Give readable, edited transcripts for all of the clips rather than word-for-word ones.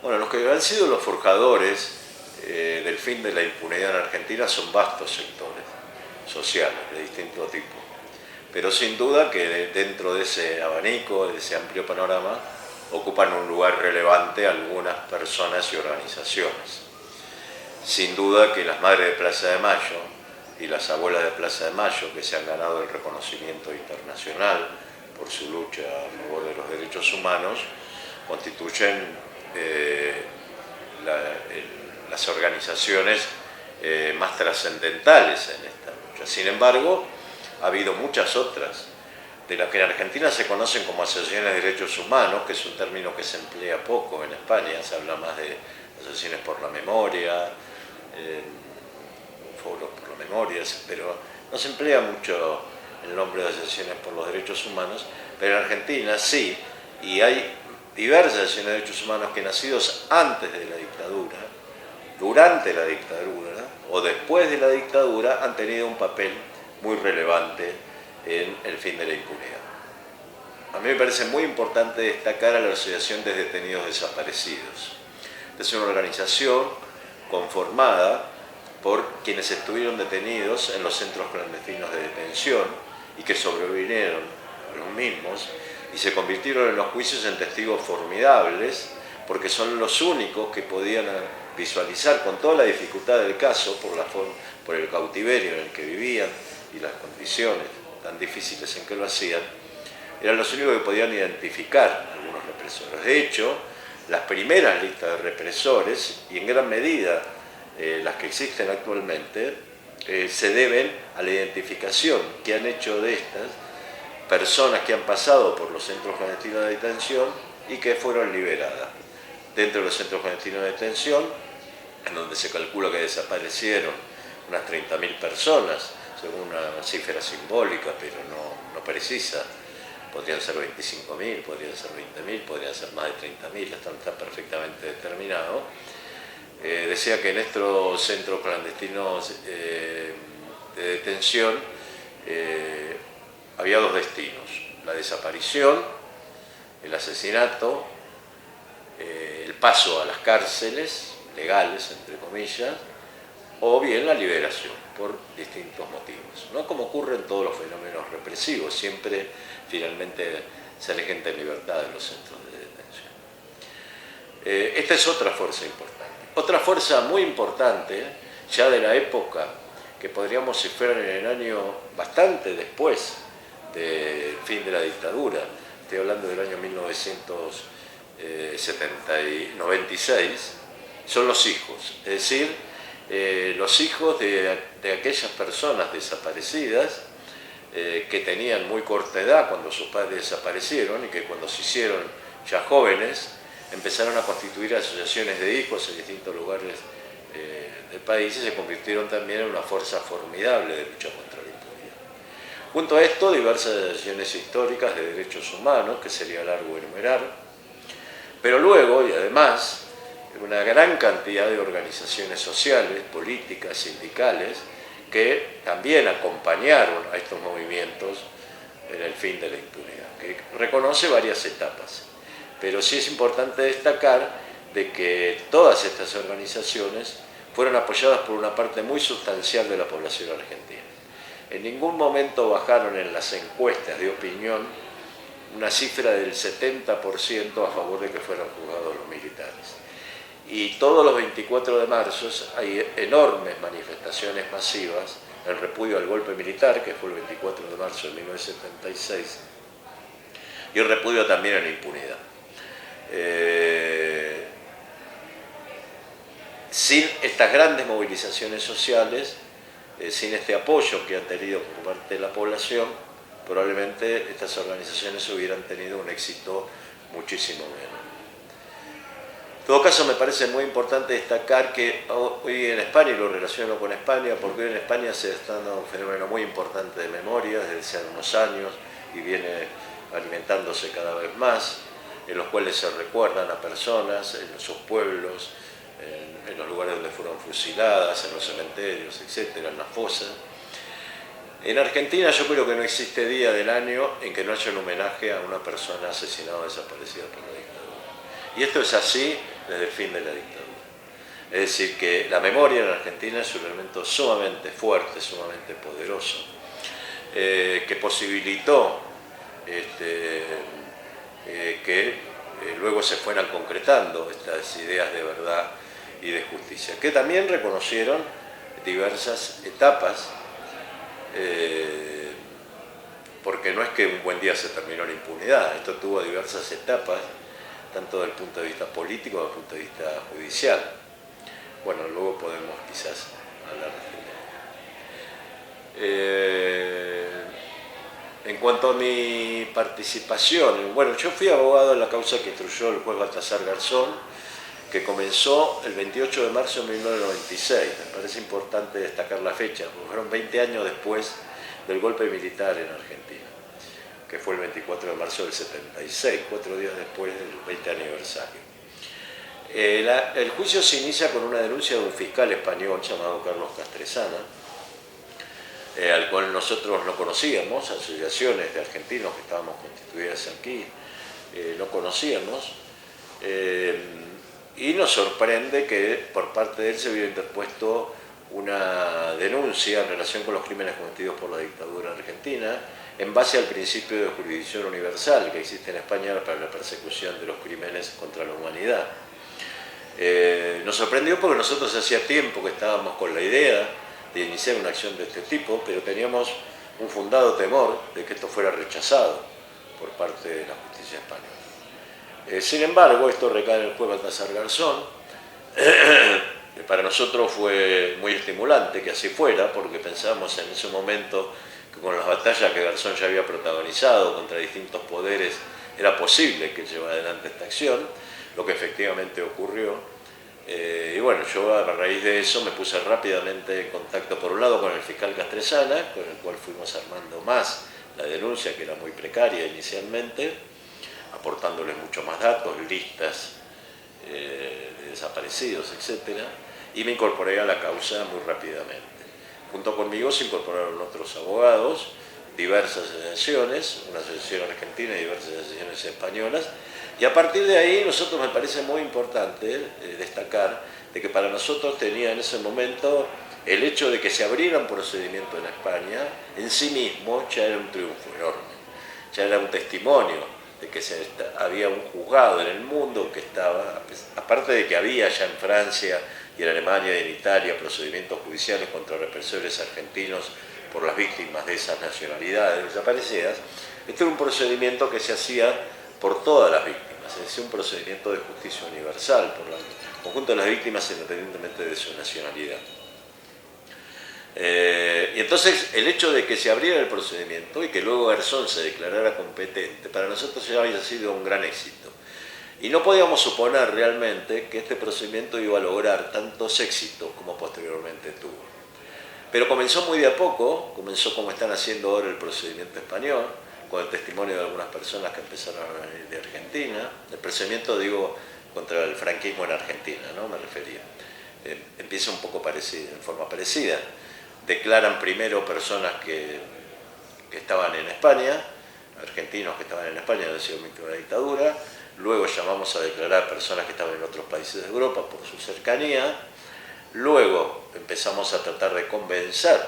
Bueno, los que han sido los forjadores del fin de la impunidad en Argentina son vastos sectores sociales de distinto tipo. Pero sin duda que dentro de ese abanico, de ese amplio panorama, ocupan un lugar relevante algunas personas y organizaciones. Sin duda que las madres de Plaza de Mayo y las abuelas de Plaza de Mayo, que se han ganado el reconocimiento internacional por su lucha a favor de los derechos humanos, constituyen las organizaciones más trascendentales en esta lucha. Sin embargo, ha habido muchas otras, de las que en Argentina se conocen como asociaciones de derechos humanos, que es un término que se emplea poco en España, se habla más de asociaciones por la memoria, foros por la memoria, pero no se emplea mucho el nombre de asociaciones por los derechos humanos, pero en Argentina sí, y hay diversas asociaciones de derechos humanos que nacidos antes de la dictadura, durante la dictadura o después de la dictadura han tenido un papel muy relevante en el fin de la impunidad. A mí me parece muy importante destacar a la Asociación de Detenidos Desaparecidos. Es una organización conformada por quienes estuvieron detenidos en los centros clandestinos de detención y que sobrevivieron a los mismos y se convirtieron en los juicios en testigos formidables porque son los únicos que podían visualizar con toda la dificultad del caso por el cautiverio en el que vivían y las condiciones tan difíciles en que lo hacían, eran los únicos que podían identificar a algunos represores. De hecho, las primeras listas de represores, y en gran medida las que existen actualmente, se deben a la identificación que han hecho de estas personas que han pasado por los centros clandestinos de detención y que fueron liberadas. Dentro de los centros clandestinos de detención, en donde se calcula que desaparecieron unas 30.000 personas, según una cifra simbólica, pero no precisa. Podrían ser 25.000, podrían ser 20.000, podrían ser más de 30.000, está perfectamente determinado. Decía que en estos centros clandestinos de detención había dos destinos: la desaparición, el asesinato, el paso a las cárceles legales, entre comillas, o bien la liberación, por distintos motivos, ¿no? Como ocurre en todos los fenómenos represivos, siempre finalmente se aleja gente en libertad de los centros de detención. Esta es otra fuerza importante. Otra fuerza muy importante, ya de la época que podríamos cifrar en el año bastante después del fin de la dictadura, estoy hablando del año 1996, son los hijos, es decir, los hijos de aquellas personas desaparecidas que tenían muy corta edad cuando sus padres desaparecieron y que cuando se hicieron ya jóvenes empezaron a constituir asociaciones de hijos en distintos lugares del país y se convirtieron también en una fuerza formidable de lucha contra la impunidad. Junto a esto, diversas asociaciones históricas de derechos humanos, que sería largo enumerar, pero luego y además una gran cantidad de organizaciones sociales, políticas, sindicales, que también acompañaron a estos movimientos en el fin de la impunidad, que reconoce varias etapas. Pero sí es importante destacar de que todas estas organizaciones fueron apoyadas por una parte muy sustancial de la población argentina. En ningún momento bajaron en las encuestas de opinión una cifra del 70% a favor de que fueran juzgados los militares. Y todos los 24 de marzo hay enormes manifestaciones masivas en repudio al golpe militar, que fue el 24 de marzo de 1976, y el repudio también a la impunidad. Sin estas grandes movilizaciones sociales, sin este apoyo que han tenido por parte de la población, probablemente estas organizaciones hubieran tenido un éxito muchísimo menor. En todo caso, me parece muy importante destacar que hoy en España, y lo relaciono con España, porque hoy en España se está dando un fenómeno muy importante de memoria desde hace unos años y viene alimentándose cada vez más, en los cuales se recuerdan a personas en sus pueblos, en los lugares donde fueron fusiladas, en los cementerios, etcétera, en las fosas. En Argentina yo creo que no existe día del año en que no haya un homenaje a una persona asesinada o desaparecida por la dictadura. Y esto es así desde el fin de la dictadura. Es decir, que la memoria en Argentina es un elemento sumamente fuerte, sumamente poderoso, que posibilitó que luego se fueran concretando estas ideas de verdad y de justicia, que también reconocieron diversas etapas, porque no es que un buen día se terminó la impunidad, esto tuvo diversas etapas, tanto desde el punto de vista político como desde el punto de vista judicial. Bueno, luego podemos quizás hablar de esto. En cuanto a mi participación, bueno, yo fui abogado en la causa que instruyó el juez Baltasar Garzón, que comenzó el 28 de marzo de 1996. Me parece importante destacar la fecha, porque fueron 20 años después del golpe militar en Argentina, que fue el 24 de marzo del 76, 4 días después del 20 aniversario. El juicio se inicia con una denuncia de un fiscal español llamado Carlos Castresana, al cual nosotros no conocíamos, asociaciones de argentinos que estábamos constituidas aquí, no conocíamos, y nos sorprende que por parte de él se hubiera interpuesto una denuncia en relación con los crímenes cometidos por la dictadura argentina, en base al principio de jurisdicción universal que existe en España para la persecución de los crímenes contra la humanidad. Nos sorprendió porque nosotros hacía tiempo que estábamos con la idea de iniciar una acción de este tipo, pero teníamos un fundado temor de que esto fuera rechazado por parte de la justicia española. Sin embargo, esto recae en el juez Baltasar Garzón. Para nosotros fue muy estimulante que así fuera, porque pensábamos en ese momento que con las batallas que Garzón ya había protagonizado contra distintos poderes era posible que llevara adelante esta acción, lo que efectivamente ocurrió. Y bueno, yo a raíz de eso me puse rápidamente en contacto, por un lado, con el fiscal Castresana, con el cual fuimos armando más la denuncia, que era muy precaria inicialmente, aportándoles mucho más datos, listas de desaparecidos, etc. Y me incorporé a la causa muy rápidamente. Junto conmigo se incorporaron otros abogados, diversas asociaciones, una asociación argentina y diversas asociaciones españolas, y a partir de ahí nosotros me parece muy importante destacar de que para nosotros tenía en ese momento el hecho de que se abriera un procedimiento en España en sí mismo ya era un triunfo enorme, ya era un testimonio de que había un juzgado en el mundo que estaba, aparte de que había ya en Francia y en Alemania y en Italia procedimientos judiciales contra represores argentinos por las víctimas de esas nacionalidades desaparecidas, este era un procedimiento que se hacía por todas las víctimas, es decir, un procedimiento de justicia universal por el conjunto de las víctimas independientemente de su nacionalidad. Y entonces el hecho de que se abriera el procedimiento y que luego Garzón se declarara competente, para nosotros ya había sido un gran éxito. Y no podíamos suponer realmente que este procedimiento iba a lograr tantos éxitos como posteriormente tuvo. Pero comenzó muy de a poco, comenzó como están haciendo ahora el procedimiento español, con el testimonio de algunas personas que empezaron a venir de Argentina. El procedimiento, digo, contra el franquismo en Argentina, ¿no? Me refería. Empieza un poco parecido, en forma parecida. Declaran primero personas que estaban en España, argentinos que estaban en España, habían sido víctimas de la dictadura. Luego llamamos a declarar personas que estaban en otros países de Europa por su cercanía. Luego empezamos a tratar de convencer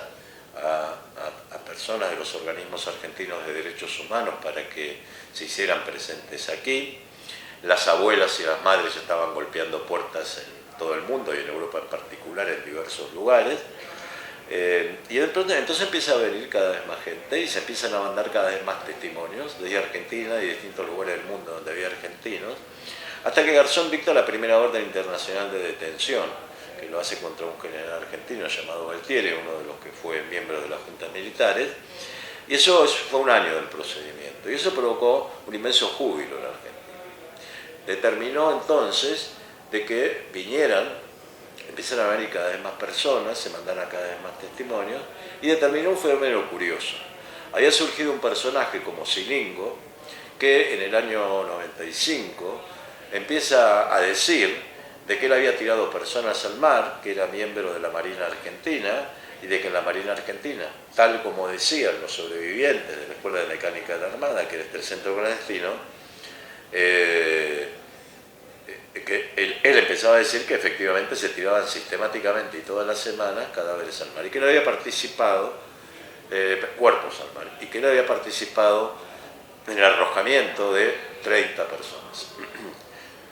a personas de los organismos argentinos de derechos humanos para que se hicieran presentes aquí. Las abuelas y las madres estaban golpeando puertas en todo el mundo y en Europa en particular, en diversos lugares. Y entonces empieza a venir cada vez más gente y se empiezan a mandar cada vez más testimonios desde Argentina y de distintos lugares del mundo donde había argentinos, hasta que Garzón dicta la primera orden internacional de detención, que lo hace contra un general argentino llamado Galtieri, uno de los que fue miembro de las juntas militares, y eso fue un año del procedimiento, y eso provocó un inmenso júbilo en Argentina. Determinó entonces de que empezaran a venir cada vez más personas, se mandaran cada vez más testimonios, y determinó un fenómeno curioso. Había surgido un personaje como Silingo, que en el año 95 empieza a decir de que él había tirado personas al mar, que era miembro de la Marina Argentina, y de que en la Marina Argentina, tal como decían los sobrevivientes de la Escuela de Mecánica de la Armada, que era el centro clandestino, que él empezaba a decir que efectivamente se tiraban sistemáticamente y todas las semanas cadáveres al mar, y que él había participado, cuerpos al mar, y que él había participado en el arrojamiento de 30 personas,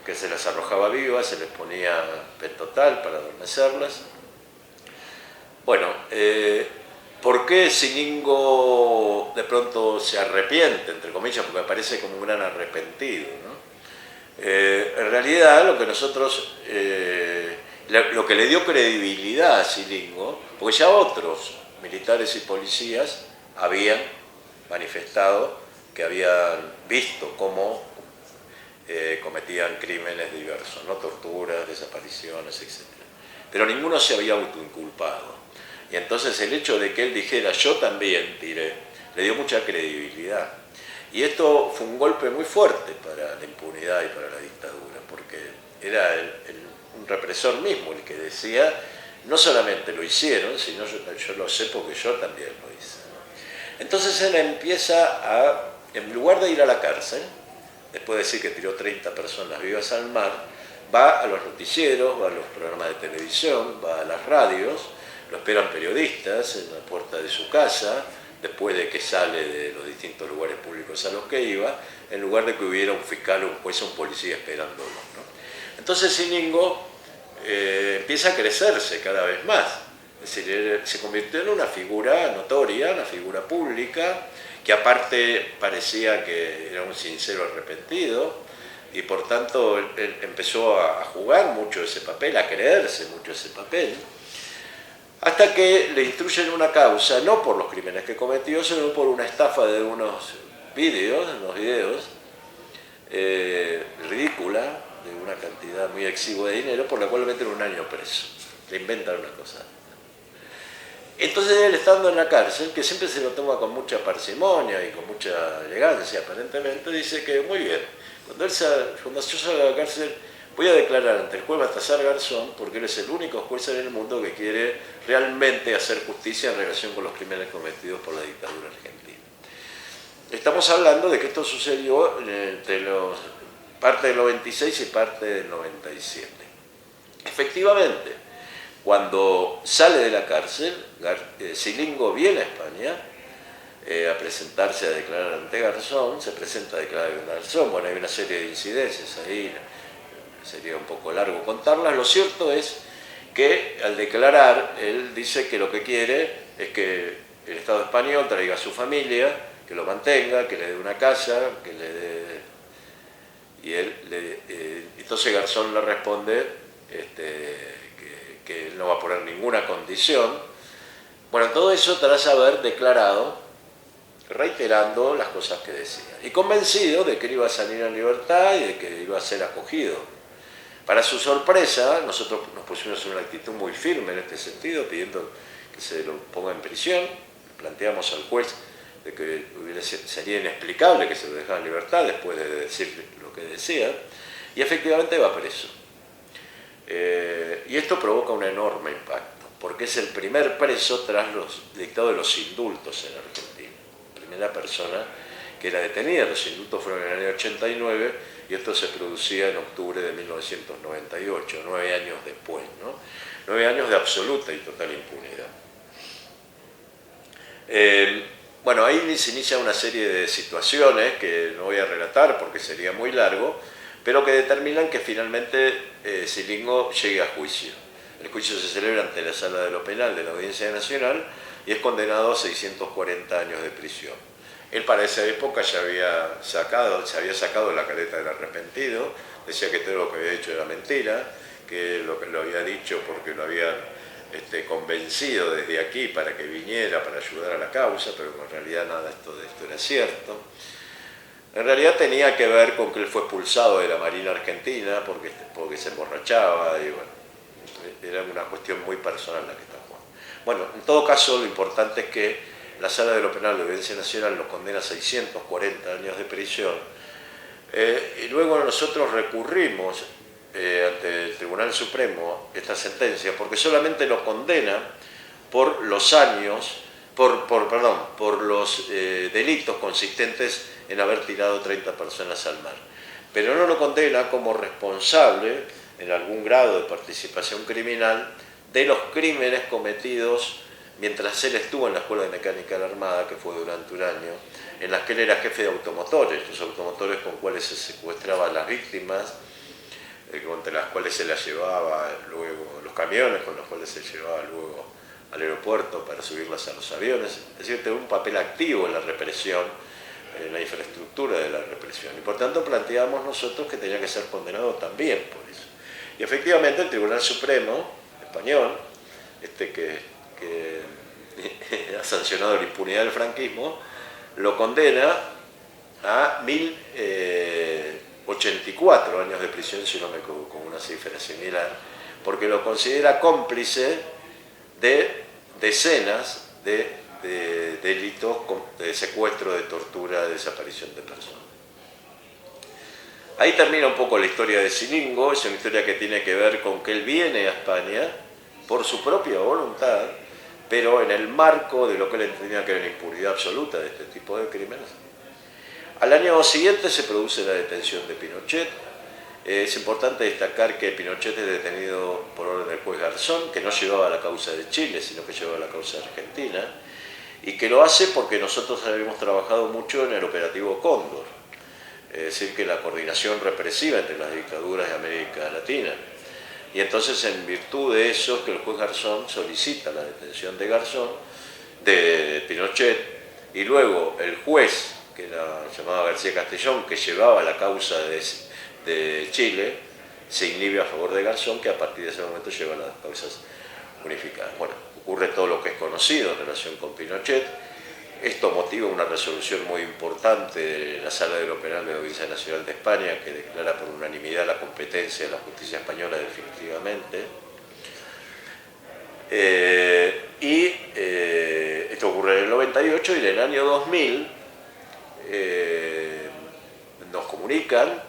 que se las arrojaba vivas, se les ponía pentotal para adormecerlas. Bueno, ¿por qué Silingo de pronto se arrepiente, entre comillas, porque me parece como un gran arrepentido, ¿no? En realidad lo que nosotros, lo que le dio credibilidad a Silingo, porque ya otros militares y policías habían manifestado que habían visto cómo cometían crímenes diversos, ¿no? Torturas, desapariciones, etc. Pero ninguno se había autoinculpado. Y entonces el hecho de que él dijera yo también tiré, le dio mucha credibilidad. Y esto fue un golpe muy fuerte para la impunidad y para la dictadura, porque era un represor mismo el que decía, no solamente lo hicieron, sino yo lo sé porque yo también lo hice, ¿no? Entonces él empieza a, en lugar de ir a la cárcel, después de decir que tiró 30 personas vivas al mar, va a los noticieros, va a los programas de televisión, va a las radios, lo esperan periodistas en la puerta de su casa, después de que sale de los distintos lugares públicos a los que iba, en lugar de que hubiera un fiscal, un juez o un policía esperándolo, ¿no? Entonces Silingo empieza a crecerse cada vez más, es decir, se convirtió en una figura notoria, una figura pública, que aparte parecía que era un sincero arrepentido, y por tanto él empezó a jugar mucho ese papel, a creerse mucho ese papel, hasta que le instruyen una causa, no por los crímenes que cometió, sino por una estafa de unos videos ridícula, de una cantidad muy exigua de dinero, por la cual le meten un año preso. Le inventan una cosa. Entonces él, estando en la cárcel, que siempre se lo toma con mucha parsimonia y con mucha elegancia aparentemente, dice que muy bien, cuando yo salga de la cárcel voy a declarar ante el juez Baltasar Garzón, porque él es el único juez en el mundo que quiere realmente hacer justicia en relación con los crímenes cometidos por la dictadura argentina. Estamos hablando de que esto sucedió entre parte del 96 y parte del 97. Efectivamente, cuando sale de la cárcel, Silingo viene a España a presentarse a declarar ante Garzón, se presenta a declarar ante Garzón, bueno, hay una serie de incidencias ahí, sería un poco largo contarlas. Lo cierto es que al declarar, él dice que lo que quiere es que el Estado español traiga a su familia, que lo mantenga, que le dé una casa, que le dé... Y entonces Garzón le responde que él no va a poner ninguna condición. Bueno, todo eso tras haber declarado, reiterando las cosas que decía, y convencido de que él iba a salir en libertad y de que iba a ser acogido. Para su sorpresa, nosotros nos pusimos en una actitud muy firme en este sentido, pidiendo que se lo ponga en prisión. Planteamos al juez de que sería inexplicable que se lo dejara en libertad después de decir lo que decía, y efectivamente va preso. Y esto provoca un enorme impacto, porque es el primer preso tras los dictados de los indultos en Argentina. La primera persona que era detenida. Los indultos fueron en el año 89 y esto se producía en octubre de 1998, 9 años después, ¿no? 9 años de absoluta y total impunidad. Bueno, ahí se inicia una serie de situaciones que no voy a relatar porque sería muy largo, pero que determinan que finalmente Silingo llegue a juicio. El juicio se celebra ante la Sala de lo Penal de la Audiencia Nacional y es condenado a 640 años de prisión. Él para esa época ya se había sacado la careta del arrepentido, decía que todo lo que había dicho era mentira, que lo había dicho porque lo habían convencido desde aquí para que viniera, para ayudar a la causa, pero en realidad nada de esto era cierto. En realidad tenía que ver con que él fue expulsado de la Marina Argentina porque se emborrachaba y bueno, era una cuestión muy personal la que está jugando. Bueno, en todo caso lo importante es que la Sala de lo Penal de Audiencia Nacional nos condena a 640 años de prisión y luego nosotros recurrimos ante el Tribunal Supremo esta sentencia porque solamente lo condena por los años, por los delitos consistentes en haber tirado 30 personas al mar, pero no lo condena como responsable en algún grado de participación criminal de los crímenes cometidos mientras él estuvo en la Escuela de Mecánica de la Armada, que fue durante un año, en las que él era jefe de automotores, los automotores con cuales se secuestraban las víctimas, entre las cuales se las llevaba luego, los camiones con los cuales se llevaba luego al aeropuerto para subirlas a los aviones. Es decir, tenía un papel activo en la represión, en la infraestructura de la represión. Y por tanto planteamos nosotros que tenía que ser condenado también por eso. Y efectivamente el Tribunal Supremo español, que ha sancionado la impunidad del franquismo, lo condena a 1084 años de prisión, si no me equivoco, una cifra similar, porque lo considera cómplice de decenas de delitos de secuestro, de tortura, de desaparición de personas. Ahí termina un poco la historia de Silingo. Es una historia que tiene que ver con que él viene a España por su propia voluntad, pero en el marco de lo que él entendía que era la impunidad absoluta de este tipo de crímenes. Al año siguiente se produce la detención de Pinochet. Es importante destacar que Pinochet es detenido por orden del juez Garzón, que no llevaba la causa de Chile, sino que llevaba la causa de Argentina, y que lo hace porque nosotros habíamos trabajado mucho en el operativo Cóndor, es decir, que la coordinación represiva entre las dictaduras de América Latina. Y entonces, en virtud de eso, que el juez Garzón solicita la detención de Pinochet, y luego el juez, que era llamado García Castellón, que llevaba la causa de Chile, se inhibe a favor de Garzón, que a partir de ese momento lleva las causas unificadas. Bueno, ocurre todo lo que es conocido en relación con Pinochet. Esto motiva una resolución muy importante de la Sala de lo Penal de la Audiencia Nacional de España, que declara por unanimidad la competencia de la justicia española definitivamente. Esto ocurre en el 98, y en el año 2000 nos comunican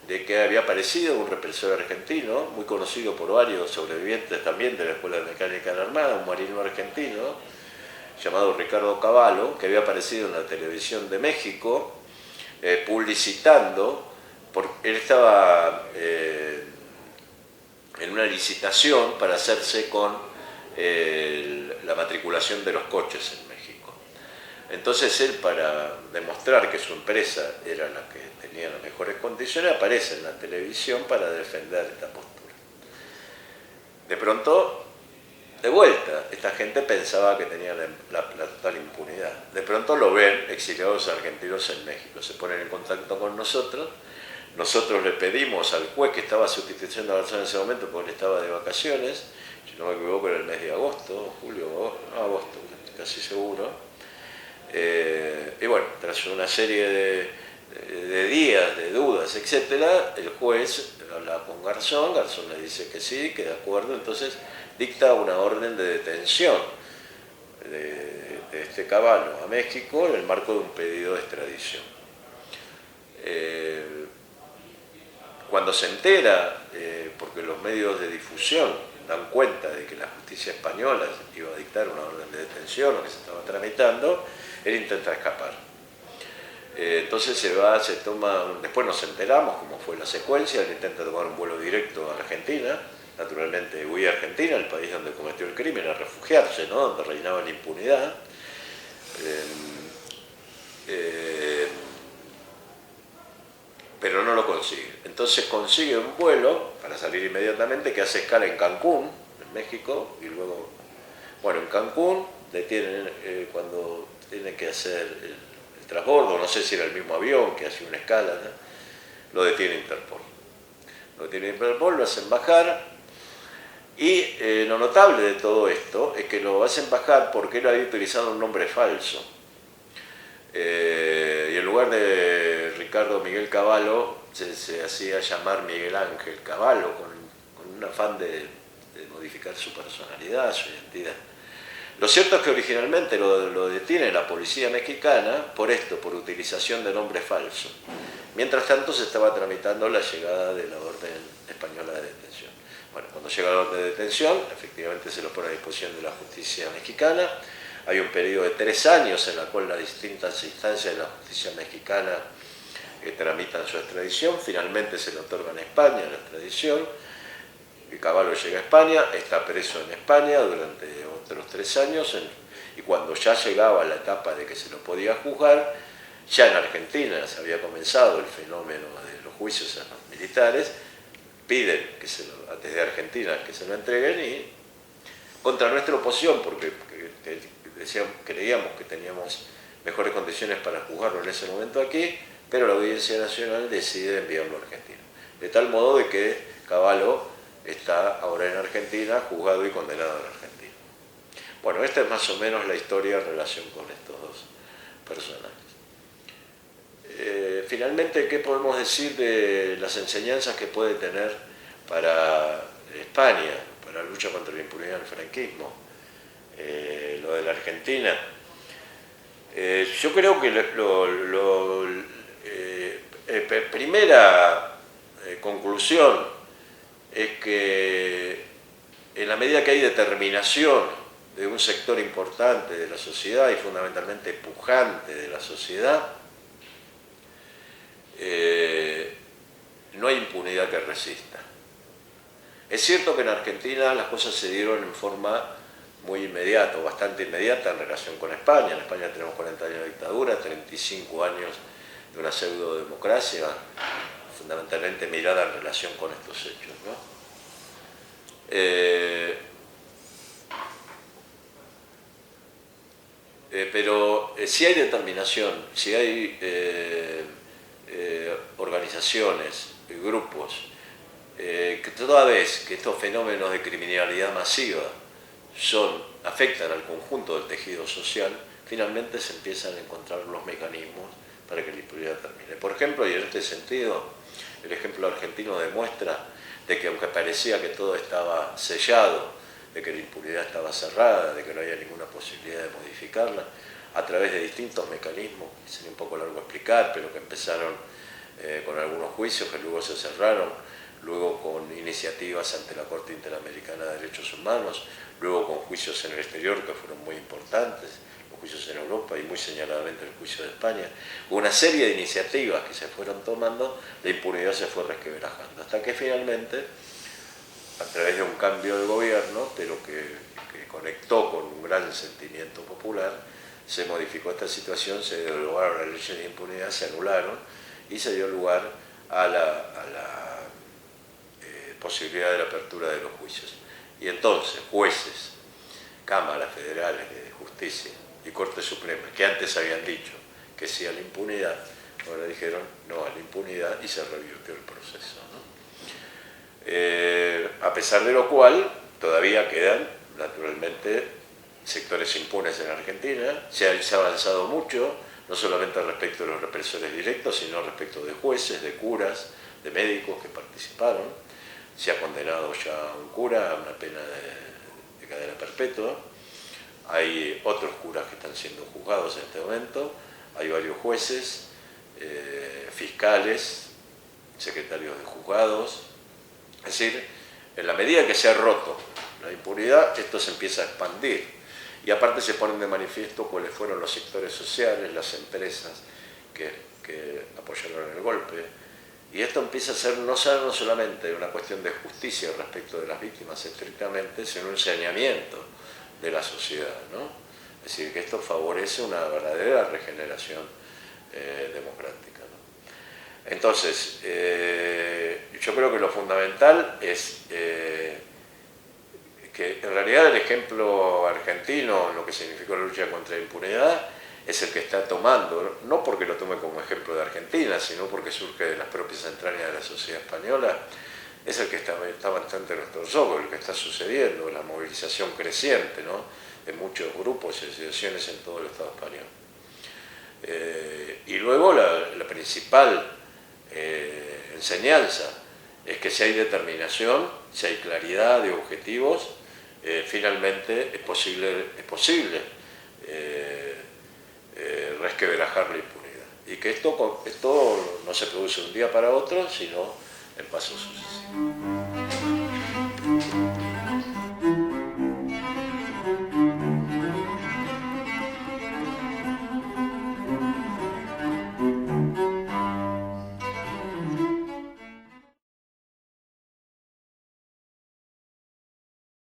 de que había aparecido un represor argentino, muy conocido por varios sobrevivientes también de la Escuela de Mecánica de la Armada, un marino argentino, llamado Ricardo Cavallo, que había aparecido en la televisión de México, publicitando, porque él estaba en una licitación para hacerse con la matriculación de los coches en México. Entonces él, para demostrar que su empresa era la que tenía las mejores condiciones, aparece en la televisión para defender esta postura. De pronto, de vuelta, esta gente pensaba que tenía la total impunidad. De pronto lo ven exiliados argentinos en México, se ponen en contacto con nosotros le pedimos al juez que estaba sustituyendo a Garzón en ese momento porque él estaba de vacaciones, si no me equivoco era el mes de agosto, agosto, casi seguro. Y bueno, tras una serie de días, de dudas, etc., el juez habla con Garzón le dice que sí, que de acuerdo, entonces dicta una orden de detención de este Cavallo a México en el marco de un pedido de extradición. Cuando se entera, porque los medios de difusión dan cuenta de que la justicia española iba a dictar una orden de detención o que se estaba tramitando, él intenta escapar. Entonces después nos enteramos cómo fue la secuencia, él intenta tomar un vuelo directo a Argentina, naturalmente huía a Argentina, el país donde cometió el crimen, a refugiarse, ¿no? Donde reinaba la impunidad. Pero no lo consigue. Entonces consigue un vuelo para salir inmediatamente que hace escala en Cancún, en México, y luego, en Cancún detienen cuando tiene que hacer el transbordo, no sé si era el mismo avión que hace una escala, ¿no? Lo detiene Interpol. Lo hacen bajar, y lo notable de todo esto es que lo hacen bajar porque él había utilizado un nombre falso. Y en lugar de Ricardo Miguel Cavallo, se hacía llamar Miguel Ángel Cavallo, con un afán de modificar su personalidad, su identidad. Lo cierto es que originalmente lo detiene la policía mexicana por utilización de nombre falso. Mientras tanto se estaba tramitando la llegada de la orden española de detención. Bueno, cuando llega la orden de detención, efectivamente se lo pone a disposición de la justicia mexicana. Hay un periodo de 3 años en el cual las distintas instancias de la justicia mexicana tramitan su extradición. Finalmente se le otorga en España la extradición. Cavallo llega a España, está preso en España durante otros 3 años, y cuando ya llegaba la etapa de que se lo podía juzgar, ya en Argentina se había comenzado el fenómeno de los juicios a los militares, piden desde Argentina que se lo entreguen, y contra nuestra oposición, porque creíamos que teníamos mejores condiciones para juzgarlo en ese momento aquí, pero la Audiencia Nacional decide enviarlo a Argentina. De tal modo de que Cavallo está ahora en Argentina, juzgado y condenado en Argentina. Bueno, esta es más o menos la historia en relación con estos dos personajes. Finalmente, ¿qué podemos decir de las enseñanzas que puede tener para España, para la lucha contra la impunidad del franquismo? Lo de la Argentina. Yo creo que primera conclusión es que en la medida que hay determinación de un sector importante de la sociedad y fundamentalmente pujante de la sociedad, no hay impunidad que resista. Es cierto que en Argentina las cosas se dieron en forma muy inmediata, o bastante inmediata en relación con España. En España tenemos 40 años de dictadura, 35 años de una pseudo-democracia, fundamentalmente mirada en relación con estos hechos, ¿no? Pero si hay determinación, si hay organizaciones, grupos, que toda vez que estos fenómenos de criminalidad masiva afectan al conjunto del tejido social, finalmente se empiezan a encontrar los mecanismos para que la impunidad termine. Por ejemplo, y en este sentido, el ejemplo argentino demuestra de que aunque parecía que todo estaba sellado, de que la impunidad estaba cerrada, de que no había ninguna posibilidad de modificarla, a través de distintos mecanismos, que sería un poco largo explicar, pero que empezaron con algunos juicios que luego se cerraron, luego con iniciativas ante la Corte Interamericana de Derechos Humanos, luego con juicios en el exterior que fueron muy importantes, los juicios en Europa y muy señaladamente el juicio de España, una serie de iniciativas que se fueron tomando, la impunidad se fue resquebrajando, hasta que finalmente, a través de un cambio de gobierno, pero que conectó con un gran sentimiento popular, se modificó esta situación, se derogaron las leyes de impunidad, se anularon y se dio lugar a la posibilidad de la apertura de los juicios. Y entonces, jueces, cámaras federales de justicia y Corte Suprema, que antes habían dicho que sí a la impunidad, ahora dijeron no a la impunidad y se revirtió el proceso, ¿no? A pesar de lo cual, todavía quedan, naturalmente, sectores impunes en Argentina. Se ha avanzado mucho, no solamente respecto de los represores directos, sino respecto de jueces, de curas, de médicos que participaron. Se ha condenado ya a un cura a una pena de cadena perpetua. Hay otros curas que están siendo juzgados en este momento. Hay varios jueces, fiscales, secretarios de juzgados. Es decir, en la medida que se ha roto la impunidad, esto se empieza a expandir. Y aparte se ponen de manifiesto cuáles fueron los sectores sociales, las empresas que apoyaron el golpe. Y esto empieza a ser no solamente una cuestión de justicia respecto de las víctimas estrictamente, sino un saneamiento de la sociedad, ¿no? Es decir, que esto favorece una verdadera regeneración democrática, ¿no? Entonces, yo creo que lo fundamental es que en realidad el ejemplo argentino, lo que significó la lucha contra la impunidad, es el que está tomando, no porque lo tome como ejemplo de Argentina, sino porque surge de las propias entrañas de la sociedad española, es el que está bastante a nuestros ojos, el que está sucediendo, la movilización creciente, ¿no?, de muchos grupos y asociaciones en todo el Estado español. Y luego la principal enseñanza es que si hay determinación, si hay claridad de objetivos, finalmente es posible resquebrajar la impunidad. Y que esto no se produce de un día para otro, sino en pasos sucesivos.